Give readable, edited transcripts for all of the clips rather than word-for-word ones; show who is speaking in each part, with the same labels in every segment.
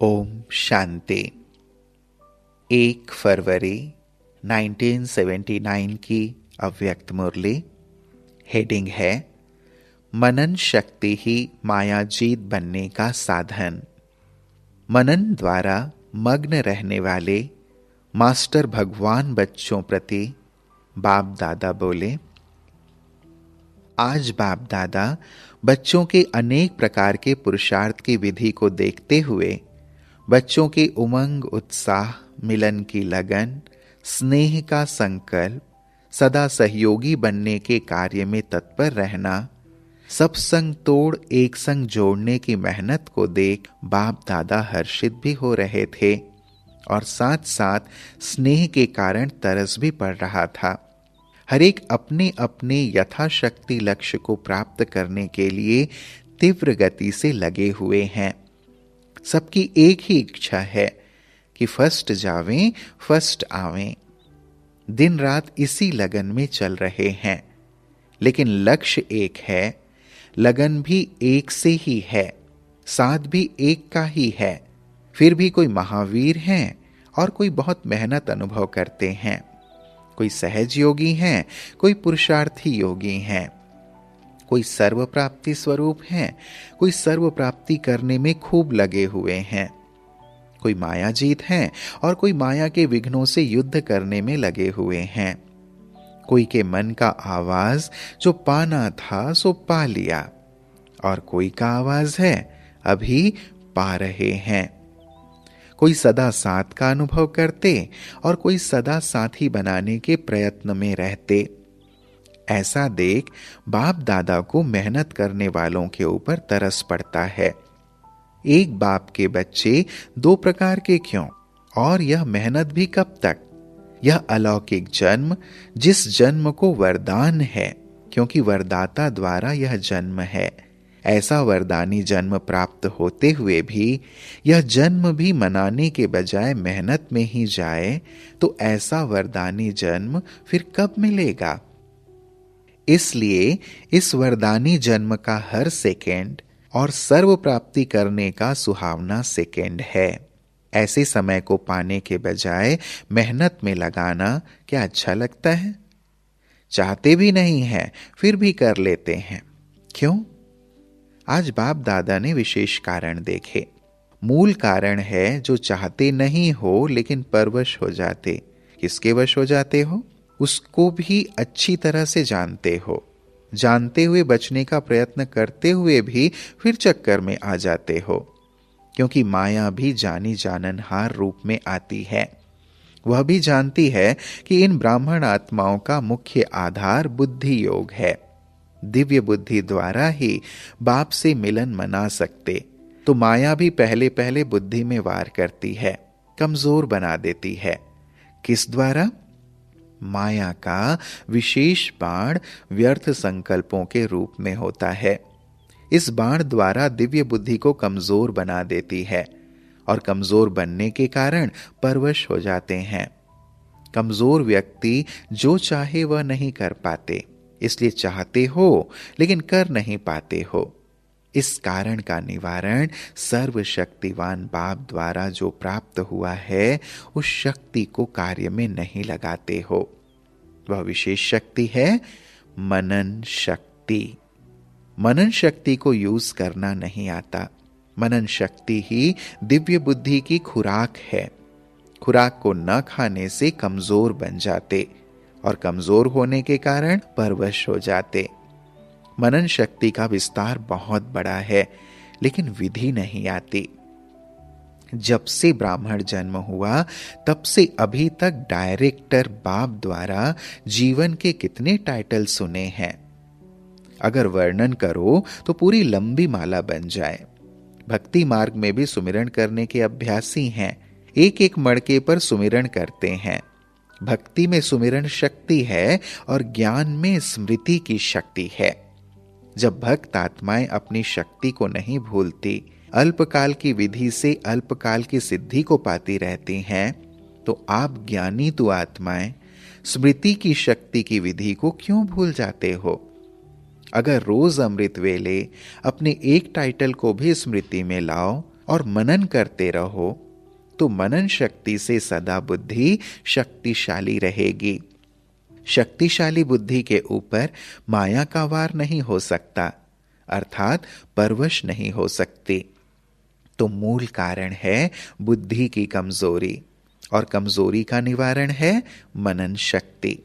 Speaker 1: ओम शांति। 1 फरवरी 1979 की अव्यक्त मुरली। हेडिंग है मनन शक्ति ही मायाजीत बनने का साधन। मनन द्वारा मग्न रहने वाले मास्टर भगवान बच्चों प्रति बाप दादा बोले, आज बाप दादा बच्चों के अनेक प्रकार के पुरुषार्थ की विधि को देखते हुए बच्चों के उमंग, उत्साह, मिलन की लगन, स्नेह का संकल्प, सदा सहयोगी बनने के कार्य में तत्पर रहना, सब संग तोड़ एक संग जोड़ने की मेहनत को देख बाप दादा हर्षित भी हो रहे थे और साथ साथ स्नेह के कारण तरस भी पड़ रहा था। हर एक अपने अपने यथाशक्ति लक्ष्य को प्राप्त करने के लिए तीव्र गति से लगे हुए हैं। सबकी एक ही इच्छा है कि फर्स्ट जावें, फर्स्ट आवें। दिन रात इसी लगन में चल रहे हैं, लेकिन लक्ष्य एक है, लगन भी एक से ही है, साथ भी एक का ही है। फिर भी कोई महावीर हैं और कोई बहुत मेहनत अनुभव करते हैं, कोई सहज योगी हैं, कोई पुरुषार्थी योगी हैं, कोई सर्व प्राप्ति स्वरूप हैं, कोई सर्व प्राप्ति करने में खूब लगे हुए हैं, कोई मायाजीत हैं और कोई माया के विघ्नों से युद्ध करने में लगे हुए हैं। कोई के मन का आवाज जो पाना था सो पा लिया और कोई का आवाज है अभी पा रहे हैं। कोई सदा साथ का अनुभव करते और कोई सदा साथी बनाने के प्रयत्न में रहते। ऐसा देख बाप दादा को मेहनत करने वालों के ऊपर तरस पड़ता है। एक बाप के बच्चे दो प्रकार के क्यों, और यह मेहनत भी कब तक? यह अलौकिक जन्म, जिस जन्म को वरदान है, क्योंकि वरदाता द्वारा यह जन्म है, ऐसा वरदानी जन्म प्राप्त होते हुए भी यह जन्म भी मनाने के बजाय मेहनत में ही जाए तो ऐसा वरदानी जन्म फिर कब मिलेगा? इसलिए इस वरदानी जन्म का हर सेकेंड और सर्व प्राप्ति करने का सुहावना सेकेंड है। ऐसे समय को पाने के बजाय मेहनत में लगाना क्या अच्छा लगता है? चाहते भी नहीं है, फिर भी कर लेते हैं। क्यों? आज बाप दादा ने विशेष कारण देखे। मूल कारण है जो चाहते नहीं हो लेकिन परवश हो जाते। किसके वश हो जाते हो? उसको भी अच्छी तरह से जानते हो, जानते हुए बचने का प्रयत्न करते हुए भी फिर चक्कर में आ जाते हो, क्योंकि माया भी जानी जाननहार रूप में आती है। वह भी जानती है कि इन ब्राह्मण आत्माओं का मुख्य आधार बुद्धि योग है। दिव्य बुद्धि द्वारा ही बाप से मिलन मना सकते, तो माया भी पहले पहले बुद्धि में वार करती है, कमजोर बना देती है। किस द्वारा? माया का विशेष बाण व्यर्थ संकल्पों के रूप में होता है। इस बाण द्वारा दिव्य बुद्धि को कमजोर बना देती है और कमजोर बनने के कारण परवश हो जाते हैं। कमजोर व्यक्ति जो चाहे वह नहीं कर पाते, इसलिए चाहते हो लेकिन कर नहीं पाते हो। इस कारण का निवारण सर्वशक्तिवान बाप द्वारा जो प्राप्त हुआ है, उस शक्ति को कार्य में नहीं लगाते हो। वह विशेष शक्ति है मनन शक्ति। मनन शक्ति को यूज करना नहीं आता। मनन शक्ति ही दिव्य बुद्धि की खुराक है। खुराक को न खाने से कमजोर बन जाते और कमजोर होने के कारण परवश हो जाते। मनन शक्ति का विस्तार बहुत बड़ा है, लेकिन विधि नहीं आती। जब से ब्राह्मण जन्म हुआ तब से अभी तक डायरेक्टर बाप द्वारा जीवन के कितने टाइटल सुने हैं। अगर वर्णन करो तो पूरी लंबी माला बन जाए। भक्ति मार्ग में भी सुमिरन करने के अभ्यासी हैं, एक एक मड़के पर सुमिरन करते हैं। भक्ति में सुमिरन शक्ति है और ज्ञान में स्मृति की शक्ति है। जब भक्त आत्माएं अपनी शक्ति को नहीं भूलती, अल्पकाल की विधि से अल्पकाल की सिद्धि को पाती रहती हैं, तो आप ज्ञानी तो आत्माएं स्मृति की शक्ति की विधि को क्यों भूल जाते हो? अगर रोज अमृत वेले अपने एक टाइटल को भी स्मृति में लाओ और मनन करते रहो तो मनन शक्ति से सदा बुद्धि शक्तिशाली रहेगी। शक्तिशाली बुद्धि के ऊपर माया का वार नहीं हो सकता, अर्थात परवश नहीं हो सकती। तो मूल कारण है बुद्धि की कमजोरी, और कमजोरी का निवारण है मनन शक्ति।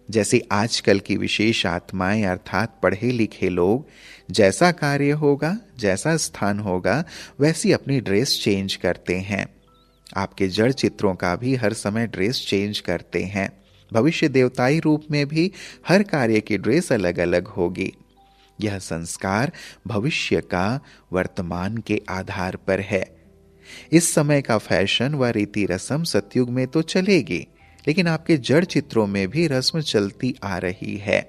Speaker 1: जैसे आजकल की विशेष आत्माएं अर्थात पढ़े लिखे लोग, जैसा कार्य होगा, जैसा स्थान होगा, वैसी अपनी ड्रेस चेंज करते हैं। आपके जड़ चित्रों का भी हर समय ड्रेस चेंज करते हैं। भविष्य देवताई रूप में भी हर कार्य की ड्रेस अलग अलग होगी। यह संस्कार भविष्य का वर्तमान के आधार पर है। इस समय का फैशन व रीति रस्म सतयुग में तो चलेगी, लेकिन आपके जड़ चित्रों में भी रस्म चलती आ रही है।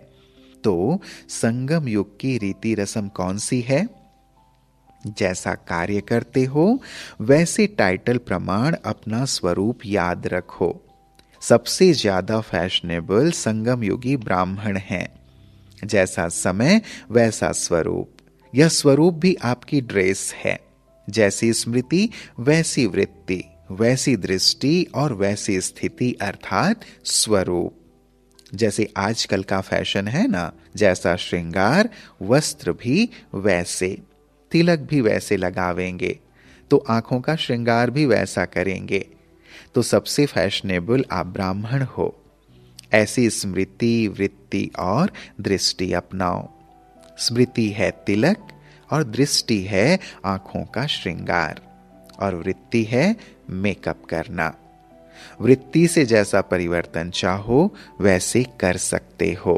Speaker 1: तो संगम युग की रीति रस्म कौन सी है? जैसा कार्य करते हो वैसे टाइटल प्रमाण अपना स्वरूप याद रखो। सबसे ज्यादा फैशनेबल संगम युगी ब्राह्मण हैं। जैसा समय वैसा स्वरूप। यह स्वरूप भी आपकी ड्रेस है। जैसी स्मृति वैसी वृत्ति, वैसी दृष्टि और वैसी स्थिति अर्थात स्वरूप। जैसे आजकल का फैशन है ना, जैसा श्रृंगार वस्त्र भी वैसे, तिलक भी वैसे लगावेंगे तो आंखों का श्रृंगार भी वैसा करेंगे। तो सबसे फैशनेबल आप ब्राह्मण हो। ऐसी स्मृति, वृत्ति और दृष्टि अपनाओ। स्मृति है तिलक और दृष्टि है आंखों का श्रृंगार और वृत्ति है मेकअप करना। वृत्ति से जैसा परिवर्तन चाहो वैसे कर सकते हो।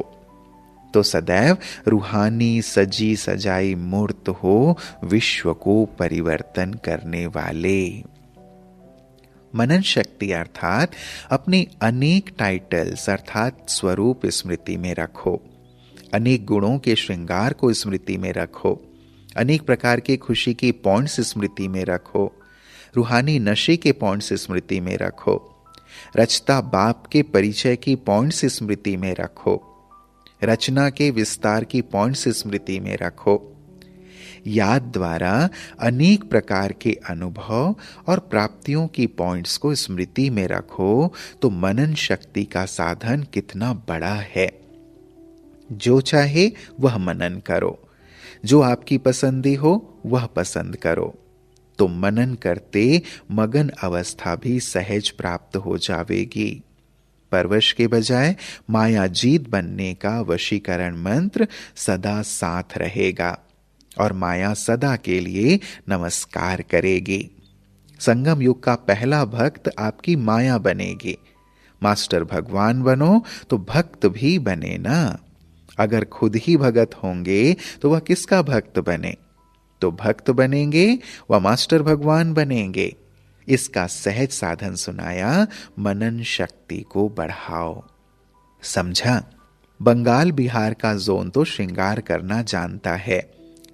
Speaker 1: तो सदैव रूहानी सजी सजाई मूर्त हो, विश्व को परिवर्तन करने वाले। मनन शक्ति अर्थात अपने अनेक टाइटल्स अर्थात स्वरूप स्मृति में रखो। अनेक गुणों के श्रृंगार को स्मृति में रखो। अनेक प्रकार के खुशी की पॉइंट्स स्मृति में रखो। रूहानी नशे के पॉइंट्स स्मृति में रखो। रचता बाप के परिचय की पॉइंट्स स्मृति में रखो। रचना के विस्तार की पॉइंट्स स्मृति में रखो। याद द्वारा अनेक प्रकार के अनुभव और प्राप्तियों की पॉइंट्स को स्मृति में रखो तो मनन शक्ति का साधन कितना बड़ा है। जो चाहे वह मनन करो, जो आपकी पसंदी हो वह पसंद करो। तो मनन करते मगन अवस्था भी सहज प्राप्त हो जावेगी। परवश के बजाय माया जीत बनने का वशीकरण मंत्र सदा साथ रहेगा और माया सदा के लिए नमस्कार करेगी। संगम युग का पहला भक्त आपकी माया बनेगी। मास्टर भगवान बनो तो भक्त भी बने ना। अगर खुद ही भगत होंगे तो वह किसका भक्त बने? तो भक्त बनेंगे वह मास्टर भगवान बनेंगे। इसका सहज साधन सुनाया, मनन शक्ति को बढ़ाओ। समझा? बंगाल बिहार का जोन तो श्रृंगार करना जानता है।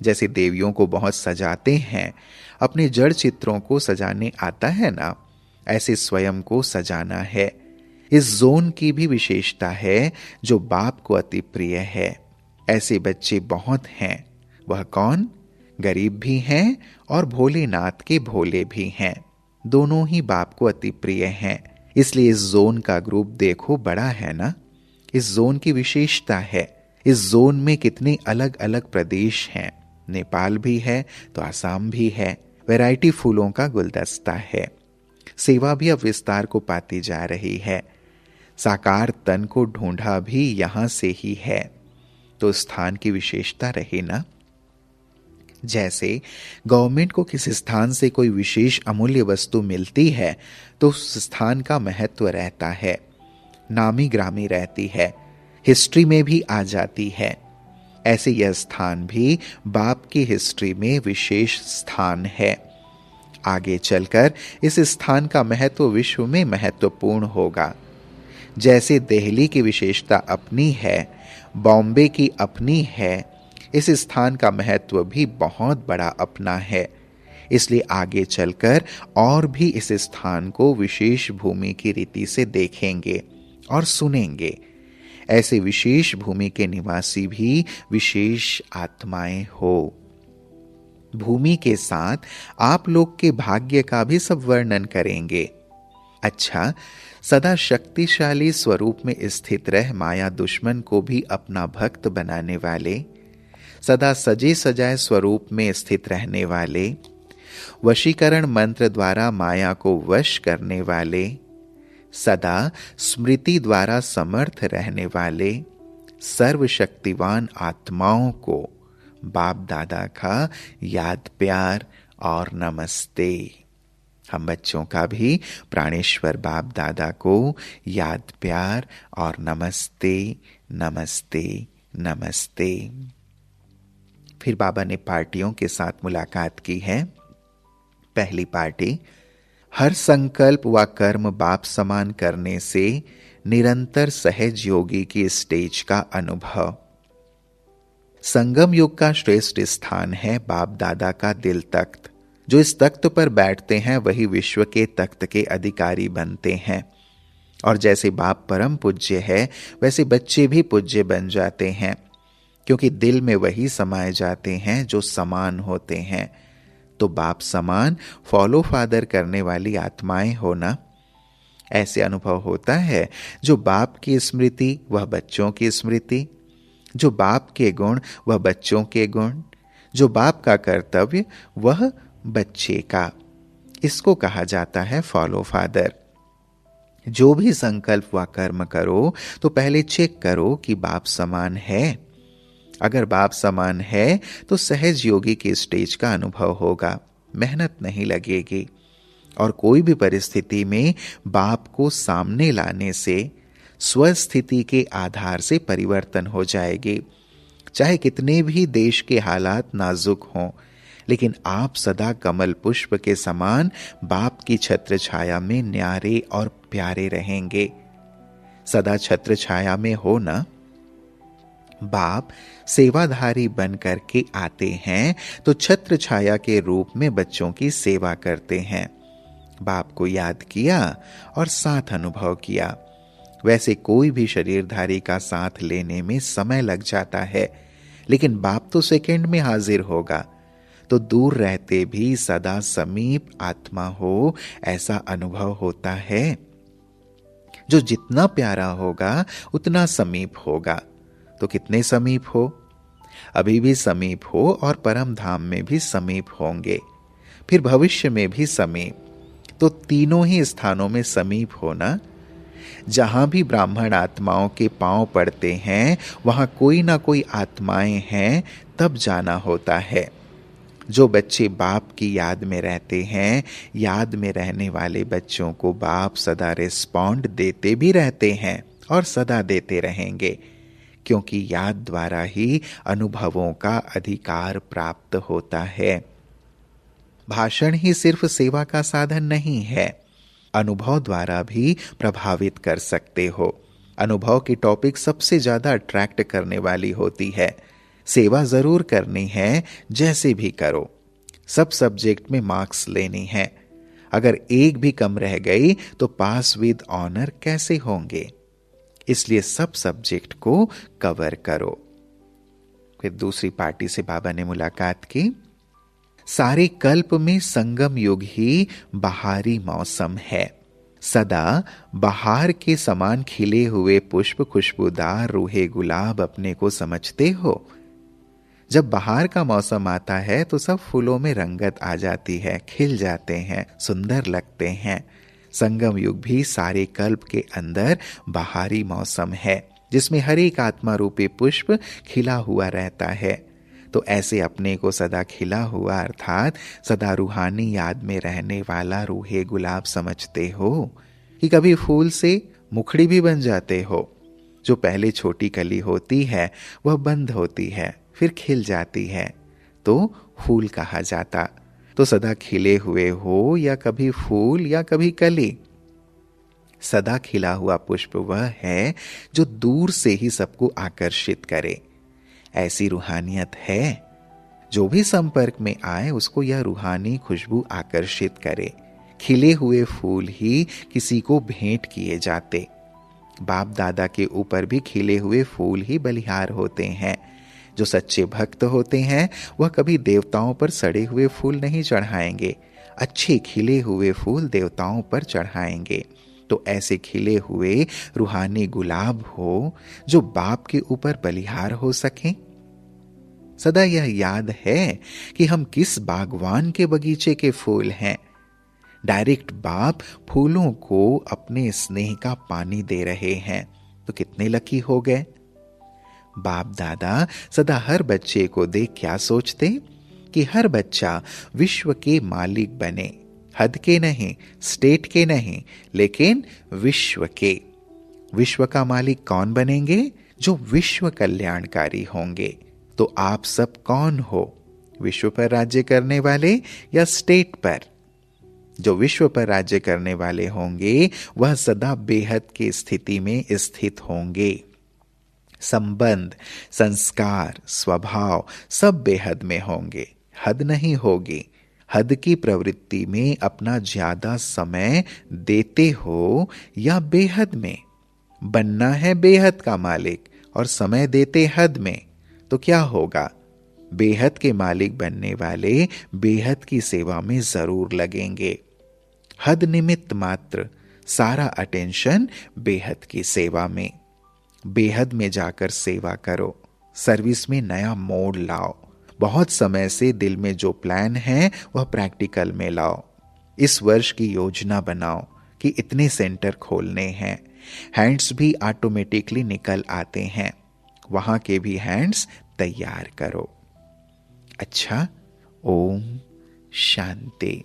Speaker 1: जैसे देवियों को बहुत सजाते हैं, अपने जड़ चित्रों को सजाने आता है ना, ऐसे स्वयं को सजाना है। इस जोन की भी विशेषता है जो बाप को अति प्रिय है। ऐसे बच्चे बहुत हैं। वह कौन? गरीब भी हैं और भोलेनाथ के भोले भी हैं। दोनों ही बाप को अति प्रिय हैं। इसलिए इस जोन का ग्रुप देखो बड़ा है ना। इस जोन की विशेषता है, इस जोन में कितने अलग अलग प्रदेश हैं। नेपाल भी है तो आसाम भी है। वैरायटी फूलों का गुलदस्ता है। सेवा भी अब विस्तार को पाती जा रही है। साकार तन को ढूंढा भी यहां से ही है। तो स्थान की विशेषता रही ना। जैसे गवर्नमेंट को किसी स्थान से कोई विशेष अमूल्य वस्तु मिलती है तो उस स्थान का महत्व रहता है, नामी ग्रामी रहती है, हिस्ट्री में भी आ जाती है। ऐसे यह स्थान भी बाप की हिस्ट्री में विशेष स्थान है। आगे चलकर इस स्थान का महत्व विश्व में महत्वपूर्ण होगा। जैसे दिल्ली की विशेषता अपनी है, बॉम्बे की अपनी है, इस स्थान का महत्व भी बहुत बड़ा अपना है। इसलिए आगे चलकर और भी इस स्थान को विशेष भूमि की रीति से देखेंगे और सुनेंगे। ऐसे विशेष भूमि के निवासी भी विशेष आत्माएं हो। भूमि के साथ आप लोग के भाग्य का भी सब वर्णन करेंगे। अच्छा, सदा शक्तिशाली स्वरूप में स्थित रह माया दुश्मन को भी अपना भक्त बनाने वाले, सदा सजे सजाए स्वरूप में स्थित रहने वाले, वशीकरण मंत्र द्वारा माया को वश करने वाले, सदा स्मृति द्वारा समर्थ रहने वाले सर्वशक्तिवान आत्माओं को बाप दादा का याद प्यार और नमस्ते। हम बच्चों का भी प्राणेश्वर बाप दादा को याद प्यार और नमस्ते नमस्ते नमस्ते। फिर बाबा ने पार्टियों के साथ मुलाकात की है। पहली पार्टी, हर संकल्प व कर्म बाप समान करने से निरंतर सहज योगी की स्टेज का अनुभव। संगम युग का श्रेष्ठ स्थान है बाप दादा का दिल तख्त। जो इस तख्त पर बैठते हैं वही विश्व के तख्त के अधिकारी बनते हैं। और जैसे बाप परम पूज्य है वैसे बच्चे भी पूज्य बन जाते हैं, क्योंकि दिल में वही समाये जाते हैं जो समान होते हैं। तो बाप समान फॉलो फादर करने वाली आत्माएं होना, ऐसे अनुभव होता है। जो बाप की स्मृति वह बच्चों की स्मृति, जो बाप के गुण वह बच्चों के गुण, जो बाप का कर्तव्य वह बच्चे का। इसको कहा जाता है फॉलो फादर। जो भी संकल्प व कर्म करो तो पहले चेक करो कि बाप समान है। अगर बाप समान है तो सहज योगी के स्टेज का अनुभव होगा, मेहनत नहीं लगेगी और कोई भी परिस्थिति में बाप को सामने लाने से स्वस्थिति के आधार से परिवर्तन हो जाएगी। चाहे कितने भी देश के हालात नाजुक हों, लेकिन आप सदा कमल पुष्प के समान बाप की छत्र छाया में न्यारे और प्यारे रहेंगे। सदा छत्र छाया में हो ना। बाप सेवाधारी बन करके आते हैं तो छत्र छाया के रूप में बच्चों की सेवा करते हैं। बाप को याद किया और साथ अनुभव किया। वैसे कोई भी शरीरधारी का साथ लेने में समय लग जाता है, लेकिन बाप तो सेकंड में हाजिर होगा। तो दूर रहते भी सदा समीप आत्मा हो, ऐसा अनुभव होता है। जो जितना प्यारा होगा उतना समीप होगा। तो कितने समीप हो? अभी भी समीप हो और परम धाम में भी समीप होंगे, फिर भविष्य में भी समीप। तो तीनों ही स्थानों में समीप होना। जहां भी ब्राह्मण आत्माओं के पांव पड़ते हैं वहां कोई ना कोई आत्माएं हैं, तब जाना होता है। जो बच्चे बाप की याद में रहते हैं, याद में रहने वाले बच्चों को बाप सदा रिस्पॉन्ड देते भी रहते हैं और सदा देते रहेंगे, क्योंकि याद द्वारा ही अनुभवों का अधिकार प्राप्त होता है। भाषण ही सिर्फ सेवा का साधन नहीं है, अनुभव द्वारा भी प्रभावित कर सकते हो। अनुभव की टॉपिक सबसे ज्यादा अट्रैक्ट करने वाली होती है। सेवा जरूर करनी है, जैसे भी करो। सब सब्जेक्ट में मार्क्स लेनी है। अगर एक भी कम रह गई तो पास विद ऑनर कैसे होंगे? इसलिए सब सब्जेक्ट को कवर करो। फिर दूसरी पार्टी से बाबा ने मुलाकात की। सारे कल्प में संगम युग ही बहारी मौसम है। सदा बहार के समान खिले हुए पुष्प खुशबूदार रूहे गुलाब अपने को समझते हो। जब बहार का मौसम आता है तो सब फूलों में रंगत आ जाती है, खिल जाते हैं, सुंदर लगते हैं। संगम युग भी सारे कल्प के अंदर बहारी मौसम है, जिसमें हर एक आत्मा रूपी पुष्प खिला हुआ रहता है। तो ऐसे अपने को सदा खिला हुआ अर्थात सदा रूहानी याद में रहने वाला रूहे गुलाब समझते हो कि कभी फूल से मुखड़ी भी बन जाते हो। जो पहले छोटी कली होती है वह बंद होती है, फिर खिल जाती है, तो फूल कहा जाता। तो सदा खिले हुए हो या कभी फूल या कभी कली, सदा खिला हुआ पुष्प वह है जो दूर से ही सबको आकर्षित करे। ऐसी रूहानियत है। जो भी संपर्क में आए उसको यह रूहानी खुशबू आकर्षित करे। खिले हुए फूल ही किसी को भेंट किए जाते। बाप दादा के ऊपर भी खिले हुए फूल ही बलिहार होते हैं। जो सच्चे भक्त होते हैं वह कभी देवताओं पर सड़े हुए फूल नहीं चढ़ाएंगे, अच्छे खिले हुए फूल देवताओं पर चढ़ाएंगे। तो ऐसे खिले हुए रूहानी गुलाब हो जो बाप के ऊपर बलिहार हो सकें। सदा यह याद है कि हम किस बागवान के बगीचे के फूल हैं। डायरेक्ट बाप फूलों को अपने स्नेह का पानी दे रहे हैं, तो कितने लकी हो गए। बाप दादा सदा हर बच्चे को देख क्या सोचते कि हर बच्चा विश्व के मालिक बने, हद के नहीं, स्टेट के नहीं, लेकिन विश्व के। विश्व का मालिक कौन बनेंगे? जो विश्व कल्याणकारी होंगे। तो आप सब कौन हो? विश्व पर राज्य करने वाले या स्टेट पर? जो विश्व पर राज्य करने वाले होंगे वह सदा बेहद की स्थिति में स्थित होंगे। संबंध, संस्कार, स्वभाव सब बेहद में होंगे, हद नहीं होगी। हद की प्रवृत्ति में अपना ज्यादा समय देते हो या बेहद में? बनना है बेहद का मालिक और समय देते हद में, तो क्या होगा? बेहद के मालिक बनने वाले बेहद की सेवा में जरूर लगेंगे। हद निमित्त मात्र, सारा अटेंशन बेहद की सेवा में। बेहद में जाकर सेवा करो, सर्विस में नया मोड़ लाओ। बहुत समय से दिल में जो प्लान है वह प्रैक्टिकल में लाओ। इस वर्ष की योजना बनाओ कि इतने सेंटर खोलने हैं। हैंड्स भी ऑटोमेटिकली निकल आते हैं, वहां के भी हैंड्स तैयार करो। अच्छा, ओम शांति।